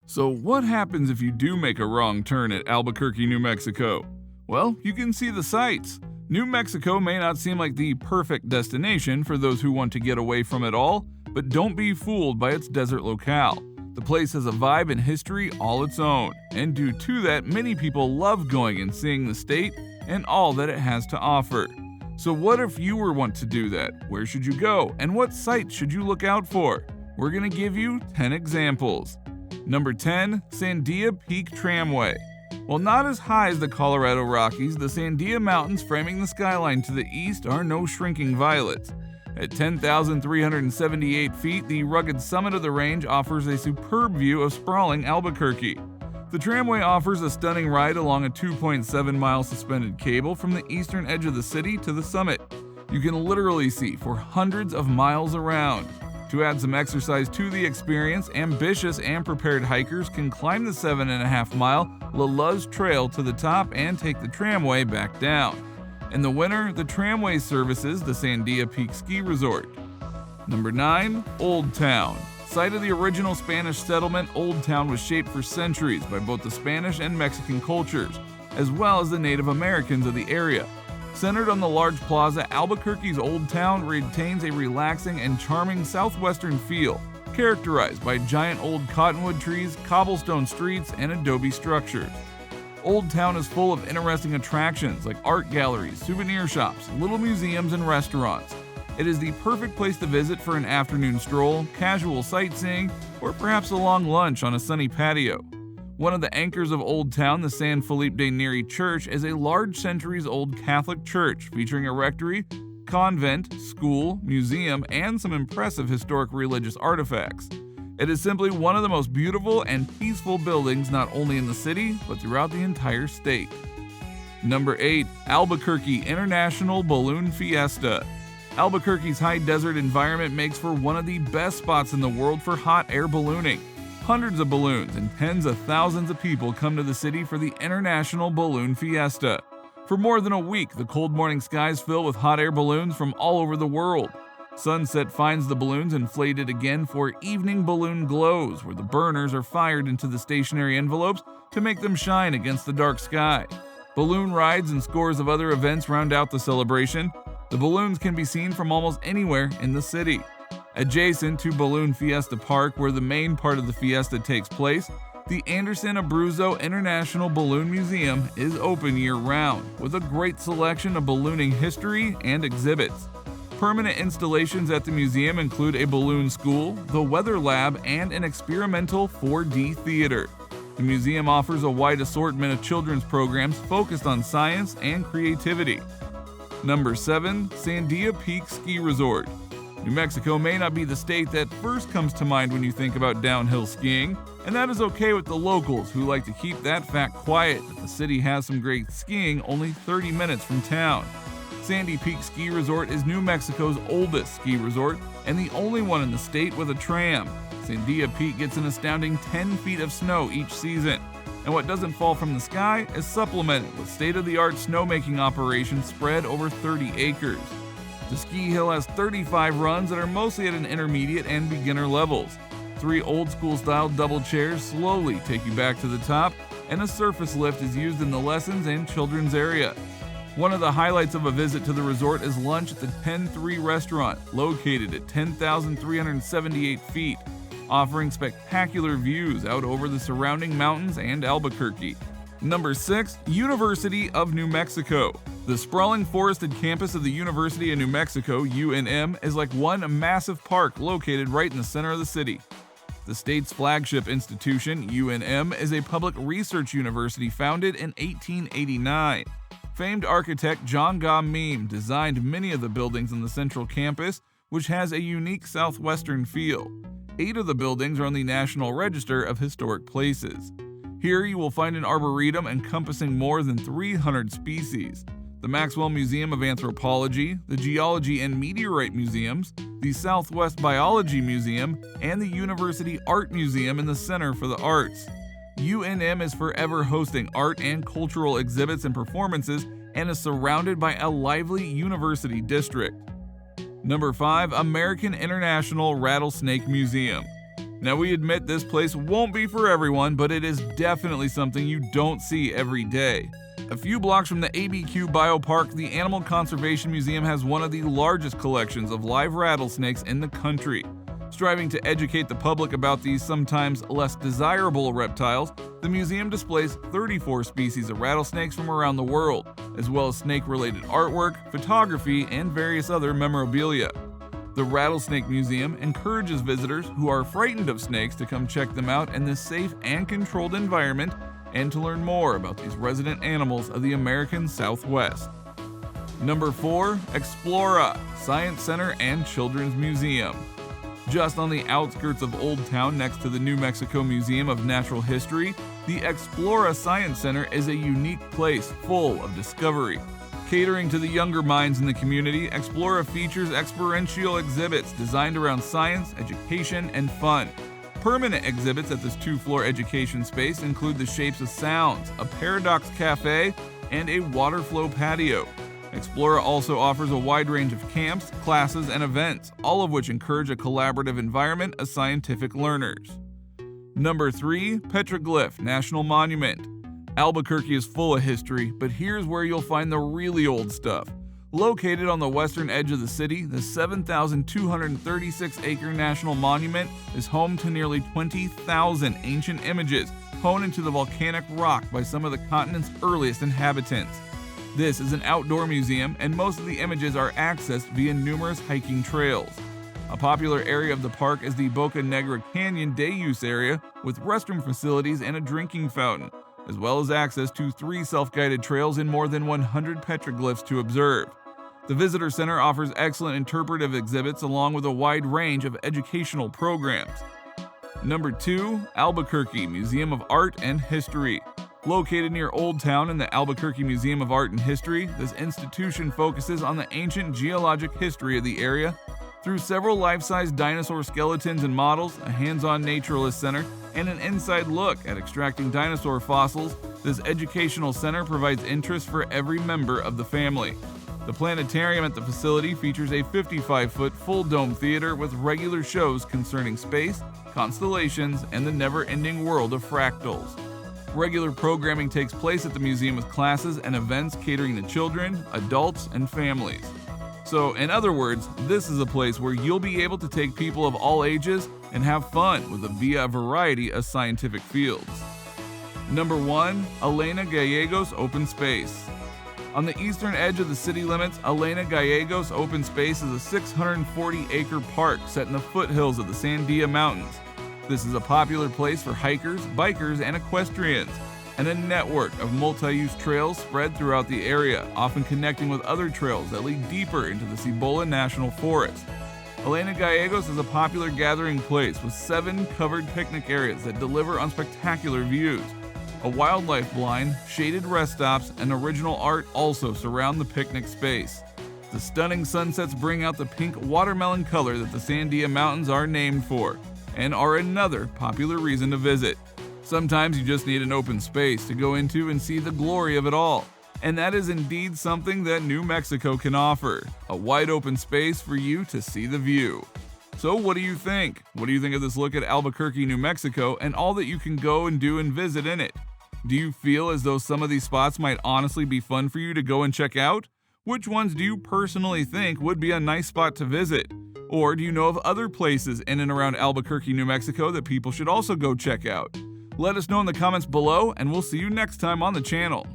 So what happens if you do make a wrong turn at Albuquerque, New Mexico? Well, you can see the sights. New Mexico may not seem like the perfect destination for those who want to get away from it all, but don't be fooled by its desert locale. The place has a vibe and history all its own, and due to that, many people love going and seeing the state and all that it has to offer. So what if you were want to do that? Where should you go, and what sites should you look out for? We're going to give you 10 examples. Number 10, Sandia Peak Tramway. While not as high as the Colorado Rockies, the Sandia Mountains framing the skyline to the east are no shrinking violets. At 10,378 feet, the rugged summit of the range offers a superb view of sprawling Albuquerque. The tramway offers a stunning ride along a 2.7-mile suspended cable from the eastern edge of the city to the summit. You can literally see for hundreds of miles around. To add some exercise to the experience, ambitious and prepared hikers can climb the 7.5-mile La Luz Trail to the top and take the tramway back down. In the winter, the tramway services the Sandia Peak Ski Resort. Number 9, Old Town. Site of the original Spanish settlement, Old Town was shaped for centuries by both the Spanish and Mexican cultures, as well as the Native Americans of the area. Centered on the large plaza, Albuquerque's Old Town retains a relaxing and charming southwestern feel, characterized by giant old cottonwood trees, cobblestone streets, and adobe structures. Old Town is full of interesting attractions like art galleries, souvenir shops, little museums, and restaurants. It is the perfect place to visit for an afternoon stroll, casual sightseeing, or perhaps a long lunch on a sunny patio. One of the anchors of Old Town, the San Felipe de Neri Church, is a large centuries-old Catholic church featuring a rectory, convent, school, museum, and some impressive historic religious artifacts. It is simply one of the most beautiful and peaceful buildings not only in the city, but throughout the entire state. Number 8, Albuquerque International Balloon Fiesta. Albuquerque's high desert environment makes for one of the best spots in the world for hot air ballooning. Hundreds of balloons and tens of thousands of people come to the city for the International Balloon Fiesta. For more than a week, the cold morning skies fill with hot air balloons from all over the world. Sunset finds the balloons inflated again for evening balloon glows, where the burners are fired into the stationary envelopes to make them shine against the dark sky. Balloon rides and scores of other events round out the celebration. The balloons can be seen from almost anywhere in the city. Adjacent to Balloon Fiesta Park, where the main part of the fiesta takes place, the Anderson Abruzzo International Balloon Museum is open year-round, with a great selection of ballooning history and exhibits. Permanent installations at the museum include a balloon school, the weather lab, and an experimental 4D theater. The museum offers a wide assortment of children's programs focused on science and creativity. Number 7, Sandia Peak Ski Resort. New Mexico may not be the state that first comes to mind when you think about downhill skiing, and that is okay with the locals who like to keep that fact quiet that the city has some great skiing only 30 minutes from town. Sandy Peak Ski Resort is New Mexico's oldest ski resort and the only one in the state with a tram. Sandia Peak gets an astounding 10 feet of snow each season, and what doesn't fall from the sky is supplemented with state-of-the-art snowmaking operations spread over 30 acres. The ski hill has 35 runs that are mostly at an intermediate and beginner levels. 3 old-school style double chairs slowly take you back to the top, and a surface lift is used in the lessons and children's area. One of the highlights of a visit to the resort is lunch at the 10-3 restaurant, located at 10,378 feet, offering spectacular views out over the surrounding mountains and Albuquerque. Number 6, University of New Mexico. The sprawling forested campus of the University of New Mexico, UNM, is like one massive park located right in the center of the city. The state's flagship institution, UNM, is a public research university founded in 1889. Famed architect John Gaw Meem designed many of the buildings on the central campus, which has a unique southwestern feel. 8 of the buildings are on the National Register of Historic Places. Here you will find an arboretum encompassing more than 300 species. The Maxwell Museum of Anthropology, the Geology and Meteorite Museums, the Southwest Biology Museum, and the University Art Museum in the Center for the Arts. UNM is forever hosting art and cultural exhibits and performances and is surrounded by a lively university district. Number 5, American International Rattlesnake Museum. Now, we admit this place won't be for everyone, but it is definitely something you don't see every day. A few blocks from the ABQ Biopark, the Animal Conservation Museum has one of the largest collections of live rattlesnakes in the country. Striving to educate the public about these sometimes less desirable reptiles, the museum displays 34 species of rattlesnakes from around the world, as well as snake-related artwork, photography, and various other memorabilia. The Rattlesnake Museum encourages visitors who are frightened of snakes to come check them out in this safe and controlled environment and to learn more about these resident animals of the American Southwest. Number 4. Explora, Science Center and Children's Museum. Just on the outskirts of Old Town next to the New Mexico Museum of Natural History, the Explora Science Center is a unique place full of discovery. Catering to the younger minds in the community, Explora features experiential exhibits designed around science, education, and fun. Permanent exhibits at this 2-floor education space include the Shapes of Sounds, a Paradox Cafe, and a water flow patio. Explora also offers a wide range of camps, classes, and events, all of which encourage a collaborative environment of scientific learners. Number 3. Petroglyph National Monument. Albuquerque is full of history, but here's where you'll find the really old stuff. Located on the western edge of the city, the 7,236-acre National Monument is home to nearly 20,000 ancient images honed into the volcanic rock by some of the continent's earliest inhabitants. This is an outdoor museum, and most of the images are accessed via numerous hiking trails. A popular area of the park is the Boca Negra Canyon Day Use area, with restroom facilities and a drinking fountain, as well as access to 3 self-guided trails and more than 100 petroglyphs to observe. The Visitor Center offers excellent interpretive exhibits along with a wide range of educational programs. Number 2. Albuquerque Museum of Art and History. Located near Old Town in the Albuquerque Museum of Art and History, this institution focuses on the ancient geologic history of the area. Through several life-size dinosaur skeletons and models, a hands-on naturalist center, and an inside look at extracting dinosaur fossils, this educational center provides interest for every member of the family. The planetarium at the facility features a 55-foot full-dome theater with regular shows concerning space, constellations, and the never-ending world of fractals. Regular programming takes place at the museum with classes and events catering to children, adults, and families. So, in other words, this is a place where you'll be able to take people of all ages and have fun via a variety of scientific fields. Number 1. Elena Gallegos Open Space. On the eastern edge of the city limits, Elena Gallegos Open Space is a 640-acre park set in the foothills of the Sandia Mountains. This is a popular place for hikers, bikers, and equestrians, and a network of multi-use trails spread throughout the area, often connecting with other trails that lead deeper into the Cibola National Forest. Elena Gallegos is a popular gathering place with 7 covered picnic areas that deliver on spectacular views. A wildlife blind, shaded rest stops, and original art also surround the picnic space. The stunning sunsets bring out the pink watermelon color that the Sandia Mountains are named for, and are another popular reason to visit. Sometimes you just need an open space to go into and see the glory of it all. And that is indeed something that New Mexico can offer, a wide open space for you to see the view. So what do you think? What do you think of this look at Albuquerque, New Mexico, and all that you can go and do and visit in it? Do you feel as though some of these spots might honestly be fun for you to go and check out? Which ones do you personally think would be a nice spot to visit? Or do you know of other places in and around Albuquerque, New Mexico that people should also go check out? Let us know in the comments below, and we'll see you next time on the channel.